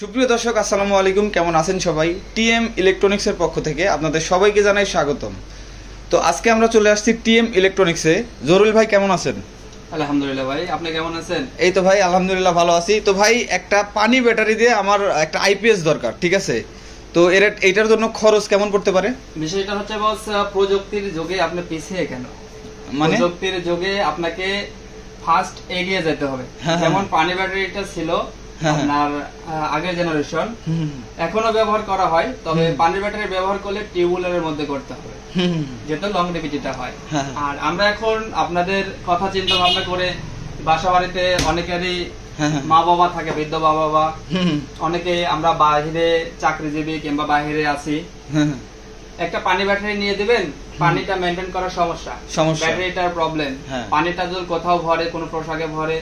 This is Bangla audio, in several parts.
সুপ্রিয় দর্শক আসসালামু আলাইকুম, কেমন আছেন সবাই? টিএম ইলেকট্রনিক্সের পক্ষ থেকে আপনাদের সবাইকে জানাই স্বাগতম। তো আজকে আমরা চলে আসছি টিএম ইলেকট্রনিক্সে। জরুল ভাই কেমন আছেন? আলহামদুলিল্লাহ ভাই, আপনি কেমন আছেন? এই তো ভাই আলহামদুলিল্লাহ ভালো আছি। তো ভাই একটা পানি ব্যাটারি দিয়ে আমার একটা আইপিএস দরকার, ঠিক আছে? তো এইটার জন্য খরচ কেমন পড়তে পারে? বিষয়টা হচ্ছে বস, প্রযুক্তির যুগে আপনি পিছিয়ে কেন? মানে প্রযুক্তির যুগে আপনাকে ফার্স্ট এগিয়ে যেতে হবে। যেমন পানি ব্যাটারিটা ছিল আপনার আগের জেনারেশন, এখনো ব্যবহার করা হয়, তবে পানির ব্যাটারি ব্যবহার করলে টিউবওয়েলের মধ্যে করতে হবে, যেটা লংজিভিটিটা হয়। আর আমরা এখন আপনাদের কথা চিন্তা ভাবনা করে বাসা বাড়িতে অনেকেরই মা বাবা থাকে, বৃদ্ধ বাবা, অনেকে আমরা বাহিরে চাকরিজীবী কিংবা বাহিরে আছি, একটা পানি ব্যাটারি নিয়ে দিবেন, পানিটা মেনটেন করার সমস্যা, ব্যাটারিটার প্রবলেম, পানিটা যদি কোথাও ভরে, কোনো পোশাকে ভরে,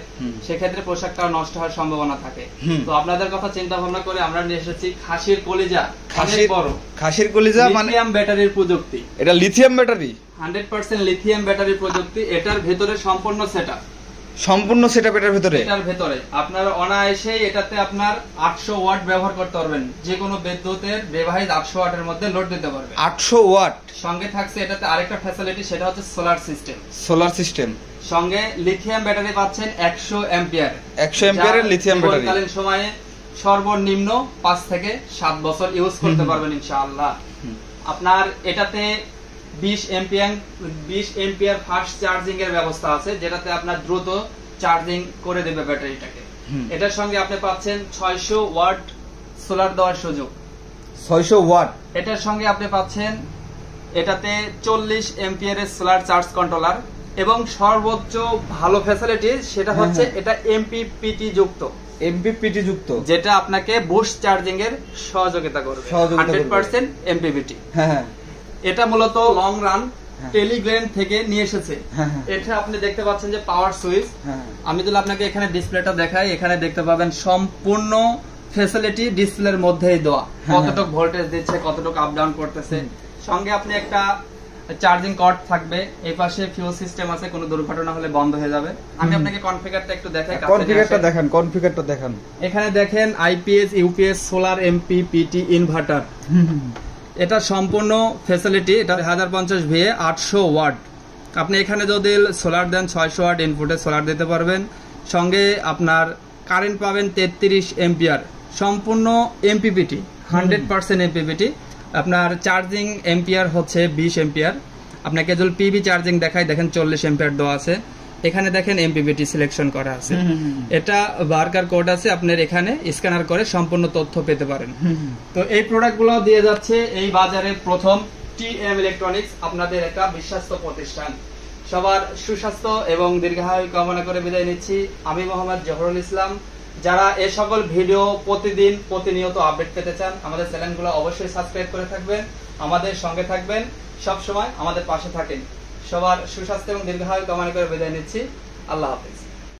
সেক্ষেত্রে পোশাকটা নষ্ট হওয়ার সম্ভাবনা থাকে। তো আপনাদের কথা চিন্তা ভাবনা করে আমরা নিয়ে এসেছি খাসির কলিজা, খাসির কলিজা মানে লিথিয়াম ব্যাটারির প্রযুক্তি। এটা লিথিয়াম ব্যাটারি, 100% লিথিয়াম ব্যাটারি প্রযুক্তি। এটার ভিতরে সম্পূর্ণ সেটআপ এটার ভিতরে আপনার অনায়াসেই এটাতে আপনার 800 ওয়াট ব্যবহার করতে পারবেন, যে কোনো বিদ্যুতের ডিভাইস 800 ওয়াটের মধ্যে লোড দিতে পারবে। 800 ওয়াট সঙ্গে থাকছে এটাতে আরেকটা ফ্যাসিলিটি, সেটা হচ্ছে সোলার সিস্টেম। সঙ্গে লিথিয়াম ব্যাটারি পাচ্ছেন 100 অ্যাম্পিয়ার, 100 অ্যাম্পিয়ারের লিথিয়াম ব্যাটারি। জীবনকালীন সময়ে সর্বনিম্ন 5 থেকে 7 বছর ইউজ করতে পারবেন ইনশাআল্লাহ। আপনার এটাতে 20 এম্পিয়ার ফাস্ট চার্জিং এর ব্যবস্থা আছে, যেটাতে আপনার দ্রুত চার্জিং করে দেবে ব্যাটারিটাকে। এটার সঙ্গে আপনি পাচ্ছেন 600 ওয়াট সোলার দেওয়ার সুযোগ। 600 ওয়াট। এটার সঙ্গে আপনি পাচ্ছেন এটাতে 40 এম্পিয়ারের সোলার চার্জ কন্ট্রোলার, এবং সর্বোচ্চ ভালো ফ্যাসিলিটি সেটা হচ্ছে এটা এমপিপিটি যুক্ত, যেটা আপনাকে বুস্ট চার্জিং এর সহযোগিতা করবে। 100% এমপিপিটি। হ্যাঁ, এটা মূলত লং রান টেলিগ্রাম থেকে নিয়ে এসেছে। এটা আপনি দেখতে পাচ্ছেন যে পাওয়ার সুইচ। আমি যদি আপনাকে এখানে ডিসপ্লেটা দেখাই, এখানে দেখতে পাবেন সম্পূর্ণ ফ্যাসিলিটি ডিসপ্লের মধ্যেই দেওয়া, কতটুকু ভোল্টেজ দিচ্ছে, কতটুকু আপ ডাউন করতেছে। সঙ্গে আপনি একটা চার্জিং কর্ড থাকবে, এই পাশে ফিউজ সিস্টেম আছে, কোনো দুর্ঘটনা হলে বন্ধ হয়ে যাবে। আমি আপনাকে কনফিগারটা একটু দেখাই। কনফিগারটা দেখান। এখানে দেখেন IPS, UPS, solar, MPPT inverter. এটা সম্পূর্ণ ফ্যাসিলিটি। এটা 1050 ভিএ 800 ওয়াট। আপনি এখানে যদি সোলার দেন 600 ওয়াট ইনপুটে সোলার দিতে পারবেন। সঙ্গে আপনার কারেন্ট পাবেন 33 এম্পিয়ার, সম্পূর্ণ এমপিপিটি, 100% এমপিপিটি। আপনার চার্জিং এম্পিয়ার হচ্ছে 20 এম্পিয়ার। আপনাকে যদি পিভি চার্জিং দেখাই, দেখেন 40 এম্পিয়ার দেওয়া আছে। এখানে দেখেন এমপিপিটি সিলেকশন করা আছে। এটা বারকার কোড আছে, আপনার এখানে স্ক্যানার করে সম্পূর্ণ তথ্য পেতে পারেন। তো এই প্রোডাক্টগুলো দিয়ে যাচ্ছে এই বাজারে প্রথম টিএম ইলেকট্রনিক্স, আপনাদের একটা বিশ্বস্ত প্রতিষ্ঠান। সবার সুস্বাস্থ্য এবং দীর্ঘায়ু কামনা করে বিদায় নিচ্ছি। আমি মোহাম্মদ জহরুল ইসলাম। যারা এই সকল ভিডিও প্রতিনিয়ত আপডেট পেতে চান, আমাদের চ্যানেলগুলো অবশ্যই সাবস্ক্রাইব করে থাকবেন, আমাদের সঙ্গে থাকবেন, সব সময় আমাদের পাশে থাকেন। সবার সুস্বাস্থ্য এবং দীর্ঘায়ু কামনা করে বিদায় নিচ্ছি। আল্লাহ হাফেজ।